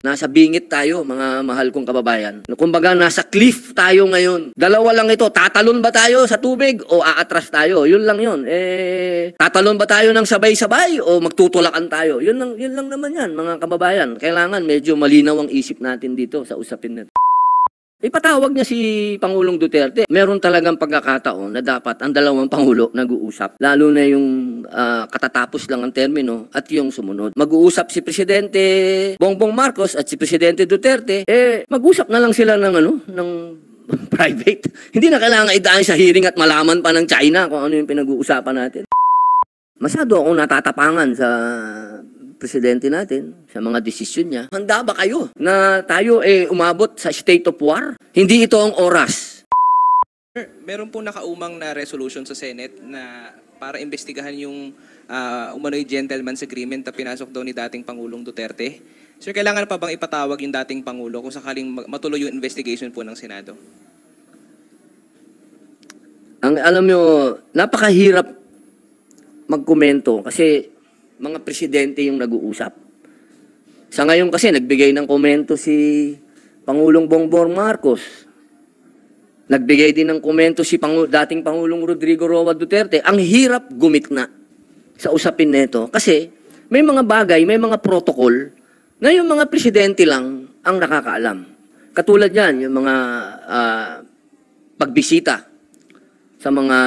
Nasa bingit tayo, mga mahal kong kababayan. Kumbaga, nasa cliff tayo ngayon. Dalawa lang ito, tatalon ba tayo sa tubig o aatras tayo? Yun lang yun. Tatalon ba tayo ng sabay-sabay o magtutulakan tayo? Yun lang naman yan, mga kababayan. Kailangan medyo malinaw ang isip natin dito sa usapin nito. Ipatawag niya si Pangulong Duterte. Meron talagang pagkakataon na dapat ang dalawang Pangulo nag-uusap. Lalo na yung katatapos lang ang termino at yung sumunod. Mag-uusap si Presidente Bongbong Marcos at si Presidente Duterte. Mag-usap na lang sila ng private. Hindi na kailangan idaan sa hearing at malaman pa ng China kung ano yung pinag-uusapan natin. Masyado akong natatapangan sa presidente natin, sa mga desisyon niya. Handa ba kayo na tayo umabot sa state of war? Hindi ito ang oras. Meron po nakaumang na resolution sa Senate na para imbestigahan yung umano'y gentleman's agreement na pinasok daw ni dating Pangulong Duterte. Sir, kailangan pa bang ipatawag yung dating Pangulo kung sakaling matuloy yung investigation po ng Senado? Alam nyo, napakahirap magkomento kasi mga presidente yung nag-uusap. Sa ngayon kasi, nagbigay ng komento si Pangulong Bongbong Marcos. Nagbigay din ng komento si dating Pangulong Rodrigo Roa Duterte. Ang hirap gumitna sa usapin nito. Kasi may mga bagay, may mga protocol na yung mga presidente lang ang nakakaalam. Katulad yan, yung mga pagbisita sa mga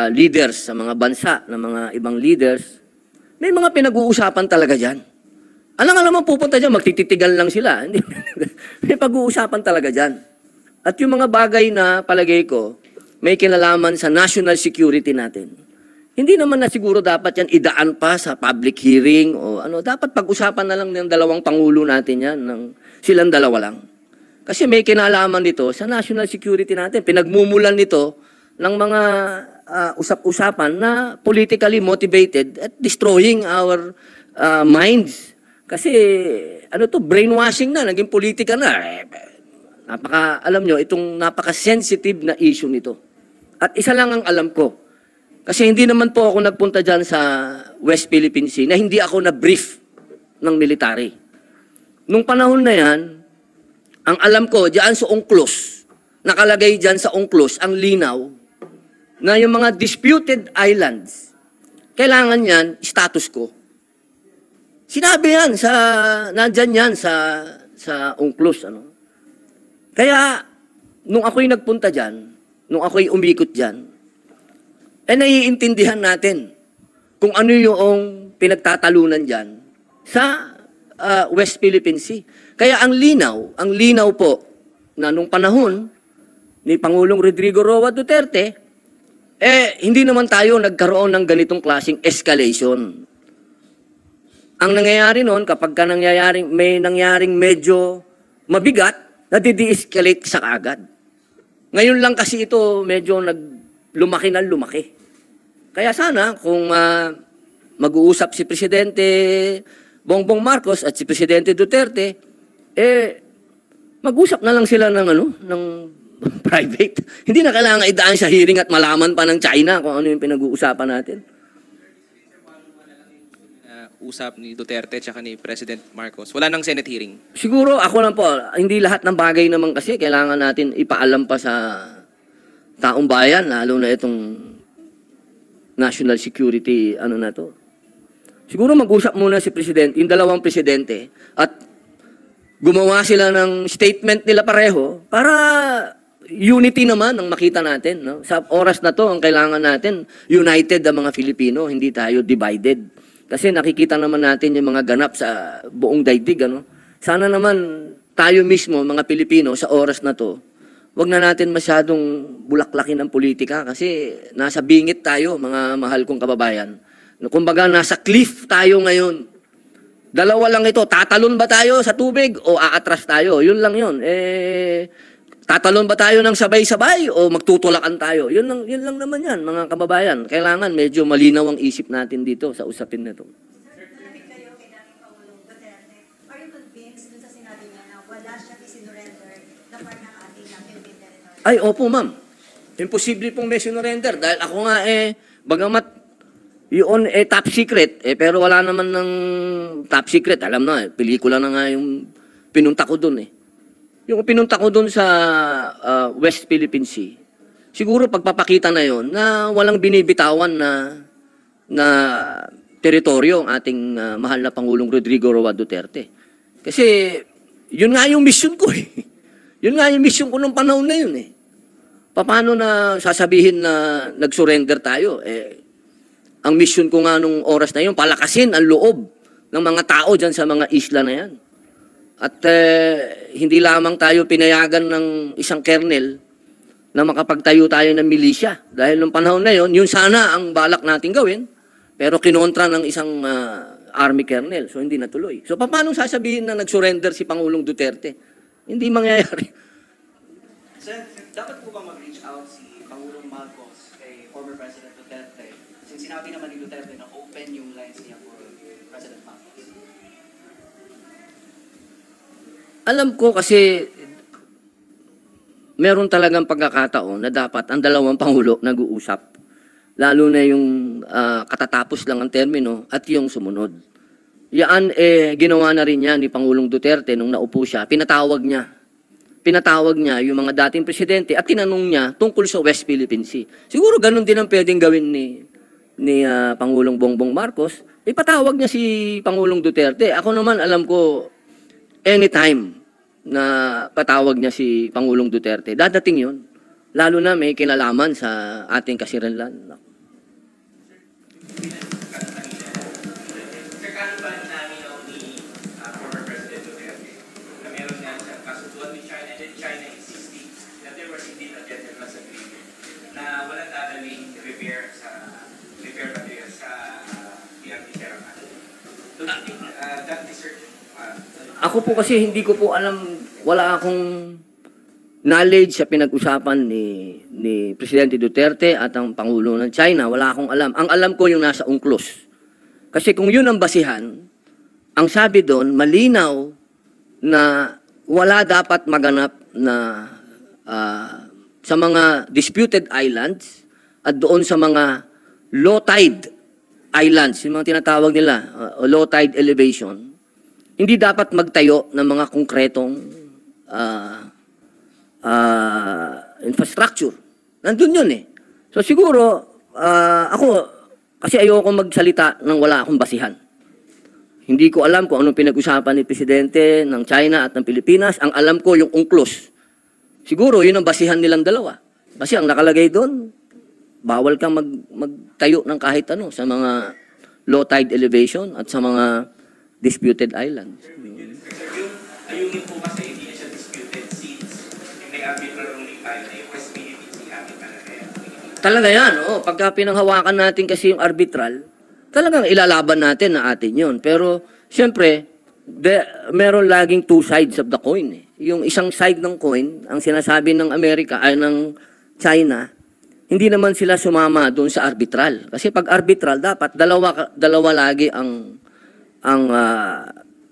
leaders, sa mga bansa, ng mga ibang leaders. May mga pinag-uusapan talaga dyan. Alam mo pupunta dyan, magtititigan lang sila. May pag-uusapan talaga dyan. At yung mga bagay na palagay ko, may kinalaman sa national security natin. Hindi naman na siguro dapat yan idaan pa sa public hearing o ano. Dapat pag-usapan na lang ng dalawang pangulo natin yan, silang dalawa lang. Kasi may kinalaman dito sa national security natin. Pinagmumulan nito ng mga usap-usapan na politically motivated at destroying our minds. Kasi brainwashing na, naging politika na. Alam nyo, itong napaka-sensitive na issue nito. At isa lang ang alam ko. Kasi hindi naman po ako nagpunta dyan sa West Philippine Sea na hindi ako na-brief ng military. Nung panahon na yan, ang alam ko, dyan sa UNCLOS, nakalagay dyan sa UNCLOS, ang linaw, na yung mga disputed islands, kailangan yan, status quo. Sinabi yan, nandyan yan sa UNCLOS. Kaya, nung ako'y nagpunta dyan, nung ako'y umikot dyan, naiintindihan natin kung ano yung pinagtatalunan dyan sa West Philippine Sea. Kaya ang linaw po, na nung panahon ni Pangulong Rodrigo Roa Duterte, hindi naman tayo nagkaroon ng ganitong klaseng escalation. Ang nangyayari noon, kapag may nangyaring medyo mabigat, nadi-de-escalate sa agad. Ngayon lang kasi ito medyo lumaki na lumaki. Kaya sana kung mag-uusap si Presidente Bongbong Marcos at si Presidente Duterte, mag-usap na lang sila ng private. Hindi na kailangan idaan sa hearing at malaman pa ng China kung ano yung pinag-uusapan natin. Usap ni Duterte at ni President Marcos. Wala nang Senate hearing? Siguro ako lang po, hindi lahat ng bagay naman kasi kailangan natin ipaalam pa sa taong bayan, lalo na itong national security, na to. Siguro mag-usap muna si Presidente, yung dalawang presidente, at gumawa sila ng statement nila pareho para unity naman ang makita natin. No? Sa oras na to, ang kailangan natin, united ang mga Filipino, hindi tayo divided. Kasi nakikita naman natin yung mga ganap sa buong daigdig. Sana naman tayo mismo, mga Pilipino, sa oras na to, wag na natin masyadong bulaklakin ang politika kasi nasa bingit tayo, mga mahal kong kababayan. Kumbaga, nasa cliff tayo ngayon. Dalawa lang ito, tatalon ba tayo sa tubig o aatras tayo? Yun lang yun. Tatalon ba tayo ng sabay-sabay o magtutulakan tayo? Yun lang naman yan, mga kababayan. Kailangan medyo malinaw ang isip natin dito sa usapin na ito. Kayo kay dating Pangulong Duterte, are you convinced dun sa sinabi niya na wala siya isinurrender na part ng ating Philippine territory? Ay, opo ma'am. Imposible pong may sinurrender dahil ako nga bagamat Yun, top secret. Pero wala naman ng top secret. Alam na, pelikula na nga yung pinunta ko dun eh. Yung pinunta ko dun sa West Philippine Sea, siguro pagpapakita na yon na walang binibitawan na teritoryo ang ating mahal na Pangulong Rodrigo Roa Duterte. Kasi yun nga yung mission ko eh. Yun nga yung mission ko nung panahon na yun eh. Paano na sasabihin na nag-surrender tayo? Ang mission ko nga nung oras na yun, palakasin ang loob ng mga tao dyan sa mga isla na yan. At hindi lamang tayo pinayagan ng isang kernel na makapagtayo tayo ng milisya. Dahil nung panahon na yun, yun sana ang balak natin gawin, pero kinontra ng isang army kernel. So hindi natuloy. So paano sasabihin na nag-surrender si Pangulong Duterte? Hindi mangyayari. Sir, dapat po ba mag-reach out si Pangulong Marcos kay former President Duterte? Since sinabi naman ni Duterte na open yung lines niya for President Marcos. Alam ko kasi meron talagang pagkakataon na dapat ang dalawang Pangulo nag-uusap. Lalo na yung katatapos lang ang termino at yung sumunod. Yan ginawa na rin yan ni Pangulong Duterte nung naupo siya. Pinatawag niya yung mga dating presidente at tinanong niya tungkol sa West Philippine Sea. Siguro ganun din ang pwedeng gawin ni Pangulong Bongbong Marcos. Ipatawag niya si Pangulong Duterte. Ako naman alam ko anytime na patawag niya si Pangulong Duterte, dadating yun. Lalo na may kinalaman sa ating kasiranlan. Sir, kano ba naminaw ni former President Duterte na meron nga siyang kasunduan with China and then China insisting that there was indeed a gentleman's agreement na walang dadalhin repair material sa PRT Seraman. Do you think that deserves Ako po kasi hindi ko po alam, wala akong knowledge sa pinag-usapan ni Presidente Duterte at ang Pangulo ng China. Wala akong alam. Ang alam ko yung nasa UNCLOS. Kasi kung yun ang basihan, ang sabi doon, malinaw na wala dapat maganap na sa mga disputed islands at doon sa mga low tide islands, yung mga tinatawag nila, low tide elevation, hindi dapat magtayo ng mga konkretong infrastructure. Nandun yun eh. So siguro, ako, kasi ayoko magsalita ng wala akong basihan. Hindi ko alam kung anong pinag-usapan ni Presidente ng China at ng Pilipinas. Ang alam ko yung UNCLOS. Siguro, yun ang basihan nilang dalawa. Kasi ang nakalagay doon, bawal kang magtayo ng kahit ano sa mga low tide elevation at sa mga disputed islands. ayungin po kasi hindi na siya disputed since yung may arbitral ruling tayo na yung West Philippine Sea amin talaga yan. Talaga yan, oh. Pagka pinanghawakan natin kasi yung arbitral, talagang ilalaban natin na atin yun. Pero, siyempre, meron laging two sides of the coin. Eh. Yung isang side ng coin, ang sinasabi ng Amerika ay ng China, hindi naman sila sumama doon sa arbitral. Kasi pag arbitral, dapat dalawa lagi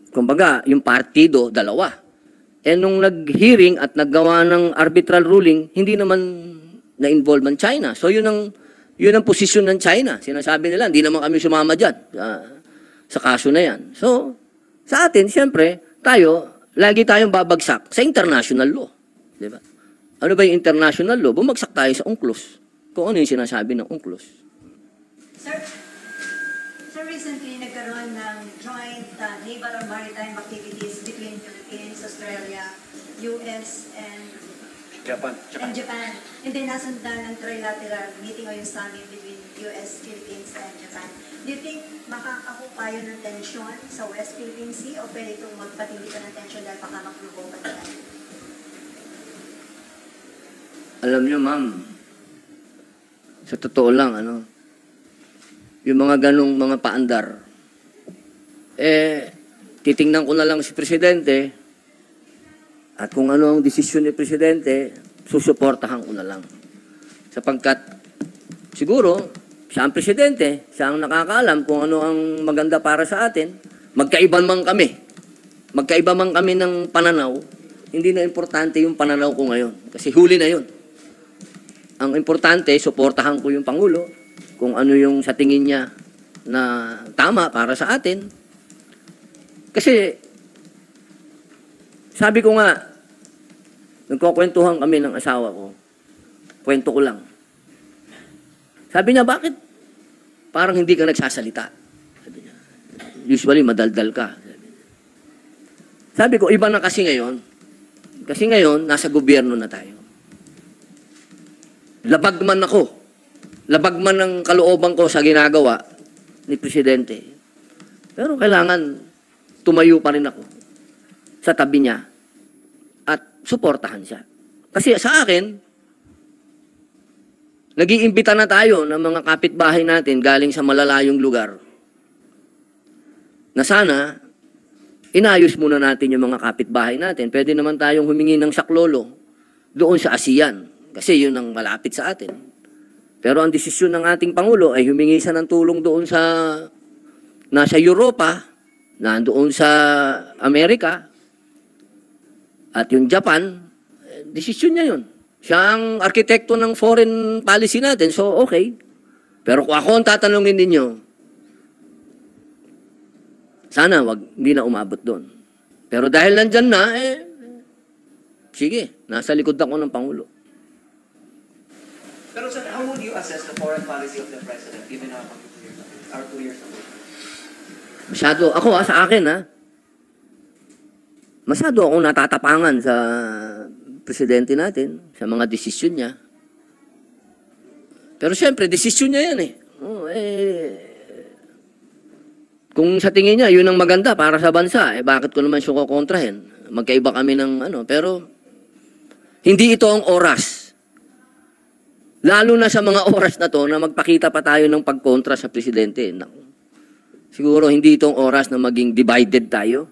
kumbaga, yung partido, dalawa. Nung nag-hearing at naggawa ng arbitral ruling, hindi naman na-involve ang China. So, yun ang posisyon ng China. Sinasabi nila, hindi naman kami sumama dyan sa kaso na yan. So, sa atin, siyempre, lagi tayong babagsak sa international law. Di ba? Ano ba yung international law? Bumagsak tayo sa UNCLOS. Kung ano yung sinasabi ng UNCLOS. Sir, recently nagkaroon ng joint naval and maritime activities between Philippines, Australia, US, and Japan. And then nasundan ng trilateral meeting o yung summit between US, Philippines, and Japan. Do you think makakakupayo ng tensyon sa West Philippine Sea o pwede itong magpatindi ka ng tensyon dahil baka mag-provoke nila? Alam niyo, ma'am, sa totoo lang, yung mga ganong mga paandar, titingnan ko na lang si Presidente at kung ano ang desisyon ni Presidente, susuportahan ko na lang. Sapagkat, siguro, siya ang Presidente, siya ang nakakaalam kung ano ang maganda para sa atin, magkaiba man kami ng pananaw, hindi na importante yung pananaw ko ngayon. Kasi huli na yun. Ang importante, suportahan ko yung Pangulo kung ano yung sa tingin niya na tama para sa atin. Kasi, sabi ko nga, nagkukwentuhan kami ng asawa ko. Kwento ko lang. Sabi niya, bakit? Parang hindi ka nagsasalita. Sabi niya, usually, madaldal ka. Sabi ko, iba na kasi ngayon. Kasi ngayon, nasa gobyerno na tayo. Labag man ako. Labag man ang kalooban ko sa ginagawa ni Presidente. Pero kailangan tumayo pa rin ako sa tabi niya at suportahan siya. Kasi sa akin, nag-iimbita na tayo ng mga kapitbahay natin galing sa malalayong lugar na sana inayos muna natin yung mga kapitbahay natin. Pwede naman tayong humingi ng saklolo doon sa ASEAN kasi yun ang malapit sa atin. Pero ang desisyon ng ating Pangulo ay humingi siya ng tulong doon sa nasa Europa, nandoon sa Amerika, at yung Japan, desisyon niya yun. Siya ang arkitekto ng foreign policy natin, so okay. Pero kung ako ang tatanungin ninyo, sana hindi na umabot doon. Pero dahil nandyan na, sige, nasa likod ako ng Pangulo. Pero sir, how would you assess the foreign policy of the President given our 2 years ago? Masyado, ako sa akin masyado akong natatapangan sa presidente natin, sa mga desisyon niya. Pero siyempre, desisyon niya yan kung sa tingin niya, yun ang maganda para sa bansa, bakit ko naman siya kukontrahin? Magkaiba kami ng pero hindi ito ang oras. Lalo na sa mga oras na to na magpakita pa tayo ng pagkontra sa presidente. Siguro hindi itong oras na maging divided tayo.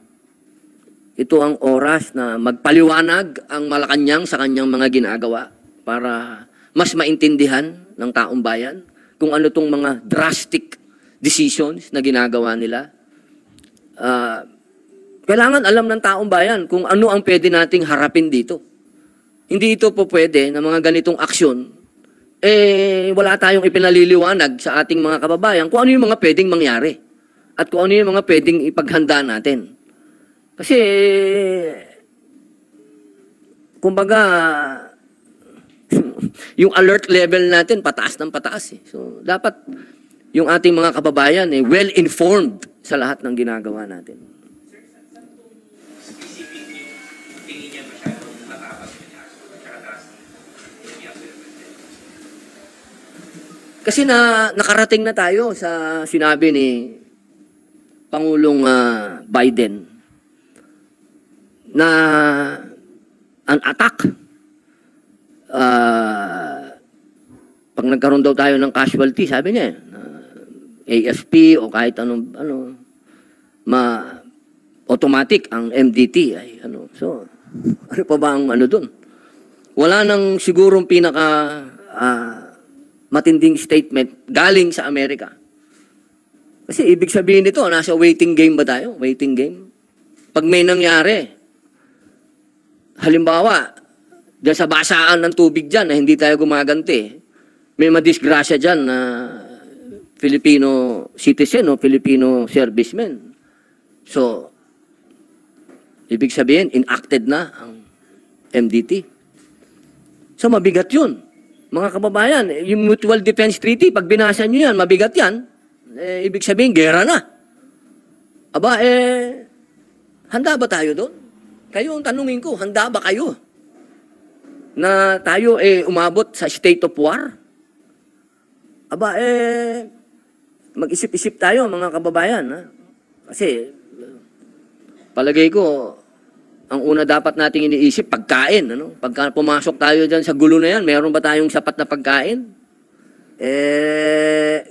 Ito ang oras na magpaliwanag ang Malacanang sa kanyang mga ginagawa para mas maintindihan ng taong bayan kung ano itong mga drastic decisions na ginagawa nila. Kailangan alam ng taong bayan kung ano ang pwede nating harapin dito. Hindi ito po pwede na mga ganitong aksyon wala tayong ipinaliliwanag sa ating mga kababayan kung ano yung mga pwedeng mangyari at kung ano yung mga pwedeng ipaghanda natin. Kasi, kumbaga, yung alert level natin, pataas ng pataas. So, dapat yung ating mga kababayan well-informed sa lahat ng ginagawa natin. Specific yung tingin niya masyadong matapas yung inaso at saka taas ng iyang President. Kasi nakarating na tayo sa sinabi ni Pangulong Biden na an attack pag nagkaroon daw tayo ng casualty, sabi niya AFP o kahit anong automatic ang MDT ay so ano pa ba ang doon? Wala nang sigurong pinaka matinding statement galing sa Amerika. Kasi ibig sabihin nito, nasa waiting game ba tayo? Waiting game? Pag may nangyari, halimbawa, dyan sa basaan ng tubig dyan na hindi tayo gumaganti, may madisgrasya dyan na Filipino citizen o Filipino serviceman. So, ibig sabihin, enacted na ang MDT. So, mabigat yun. Mga kababayan, yung Mutual Defense Treaty, pag binasa nyo yan, mabigat yan, ibig sabihin, gera na. Aba, handa ba tayo doon? Kayo ang tanungin ko, handa ba kayo? Na tayo umabot sa state of war? Aba, mag-isip-isip tayo, mga kababayan. Kasi, palagay ko, ang una dapat nating iniisip, pagkain. Pagka pumasok tayo dyan sa gulo na yan, meron ba tayong sapat na pagkain?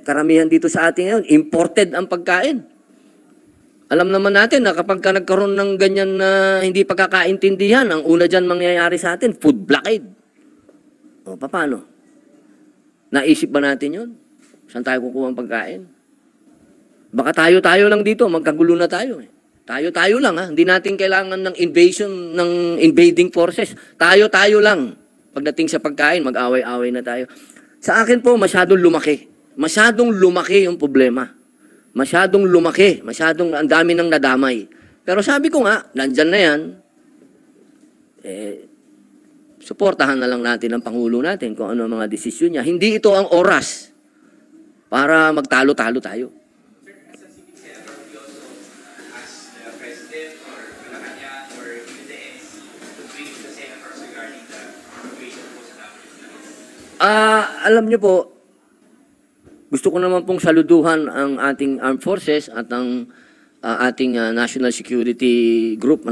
Karamihan dito sa atin ngayon, imported ang pagkain. Alam naman natin na kapag nagkaroon ng ganyan na hindi pagkakaintindihan, ang una dyan mangyayari sa atin, food blockade. O, paano? Naisip ba natin yun? Saan tayo kukuha ang pagkain? Baka tayo-tayo lang dito, magkagulo na tayo Tayo-tayo lang Hindi natin kailangan ng invasion, ng invading forces. Tayo-tayo lang. Pagdating sa pagkain, mag-away-away na tayo. Sa akin po, masyadong lumaki. Masyadong lumaki yung problema. masyadong lumaki, masyadong ang dami ng nadamay. Pero sabi ko nga, nandyan na yan, suportahan na lang natin ang Pangulo natin kung ano ang mga desisyon niya. Hindi ito ang oras para magtalo-talo tayo. Sir, as a civil senator, we also ask the President or Malacanang or even the NC to brief the senators regarding the situation po sa WFP. Alam niyo po, gusto ko naman pong saluduhan ang ating armed forces at ang ating national security group,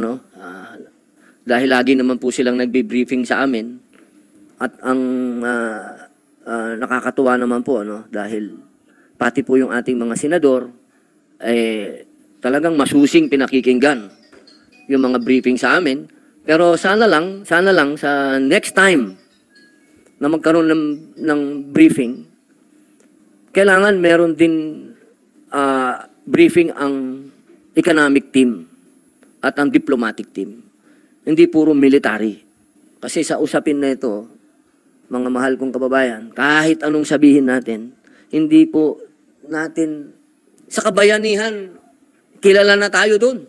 dahil lagi naman po silang nagbe-briefing sa amin. At ang nakakatuwa naman po, dahil pati po yung ating mga senador, talagang masusing pinakikinggan yung mga briefing sa amin. Pero sana lang sa next time na magkaroon ng briefing, kailangan meron din briefing ang economic team at ang diplomatic team. Hindi puro military. Kasi sa usapin na ito, mga mahal kong kababayan, kahit anong sabihin natin, hindi po natin, sa kabayanihan, kilala na tayo doon.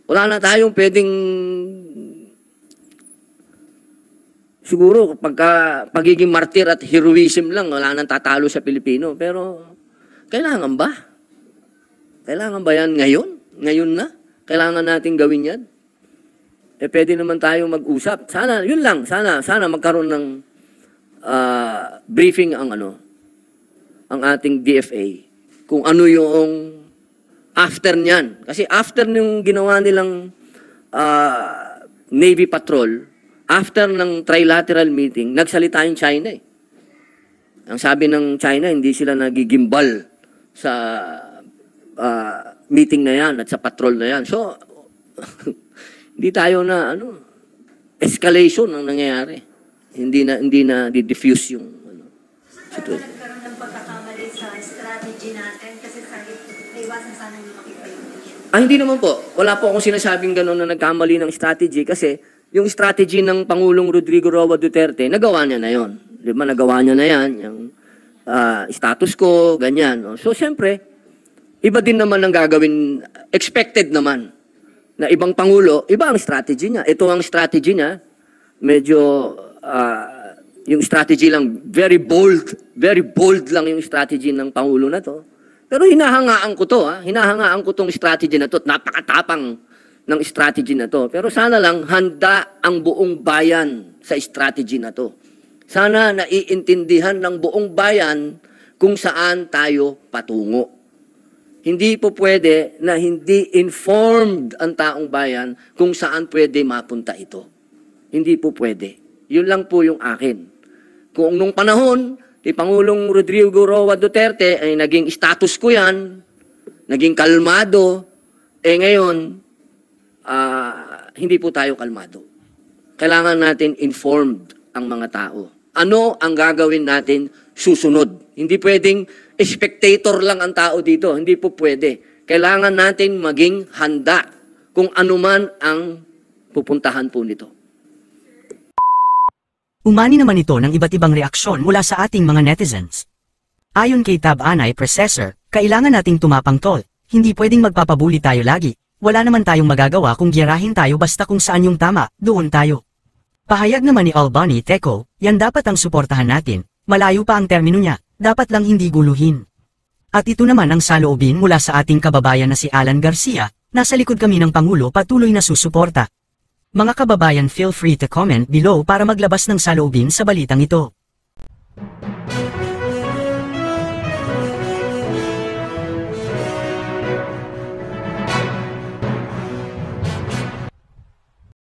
Wala na tayong pwedeng, siguro, pagiging martir at heroism lang, wala nang tatalo sa Pilipino. Pero, kailangan ba? Kailangan ba yan ngayon? Ngayon na? Kailangan natin gawin yan? Pwede naman tayong mag-usap. Sana, yun lang. Sana magkaroon ng briefing ang ating DFA. Kung ano yung after niyan. Kasi after nung ginawa nilang Navy Patrol, after ng trilateral meeting, nagsalita yung China eh. Ang sabi ng China, hindi sila nagigimbal sa meeting na yan at sa patrol na yan. So, hindi tayo na, escalation ang nangyayari. Hindi na di-diffuse yung situation. Nagkaroon ng pagkakamali sa strategy natin kasi iwasan sana yung makita yung issue. Hindi naman po. Wala po akong sinasabing gano'n na nagkamali ng strategy kasi yung strategy ng Pangulong Rodrigo Roa Duterte, nagawa niya na yon. Di ba, nagawa niya na yan. Yung status quo, ganyan. No? So, siyempre, iba din naman ang gagawin, expected naman, na ibang Pangulo, iba ang strategy niya. Ito ang strategy niya, medyo, yung strategy lang, very bold lang yung strategy ng Pangulo na to. Pero hinahangaan ko to, hinahangaan ko tong strategy na to, napakatapang ng strategy na to. Pero sana lang, handa ang buong bayan sa strategy na to. Sana naiintindihan ng buong bayan kung saan tayo patungo. Hindi po pwede na hindi informed ang taong bayan kung saan pwede mapunta ito. Hindi po pwede. Yun lang po yung akin. Kung nung panahon, ni Pangulong Rodrigo Roa Duterte ay naging status ko yan, naging kalmado, ngayon, hindi po tayo kalmado. Kailangan natin informed ang mga tao. Ano ang gagawin natin susunod? Hindi pwedeng spectator lang ang tao dito. Hindi po pwede. Kailangan natin maging handa kung anuman ang pupuntahan po nito. Umani naman ito ng iba't ibang reaksyon mula sa ating mga netizens. Ayon kay Tab Anay Processor, kailangan nating tumapang tol. Hindi pwedeng magpapabuli tayo lagi. Wala naman tayong magagawa kung giyarahin tayo basta kung saan yung tama, doon tayo. Pahayag naman ni Albany Teco, yan dapat ang suportahan natin. Malayo pa ang termino niya, dapat lang hindi guluhin. At ito naman ang saloobin mula sa ating kababayan na si Alan Garcia, nasa likod kami ng Pangulo patuloy na susuporta. Mga kababayan, feel free to comment below para maglabas ng saloobin sa balitang ito.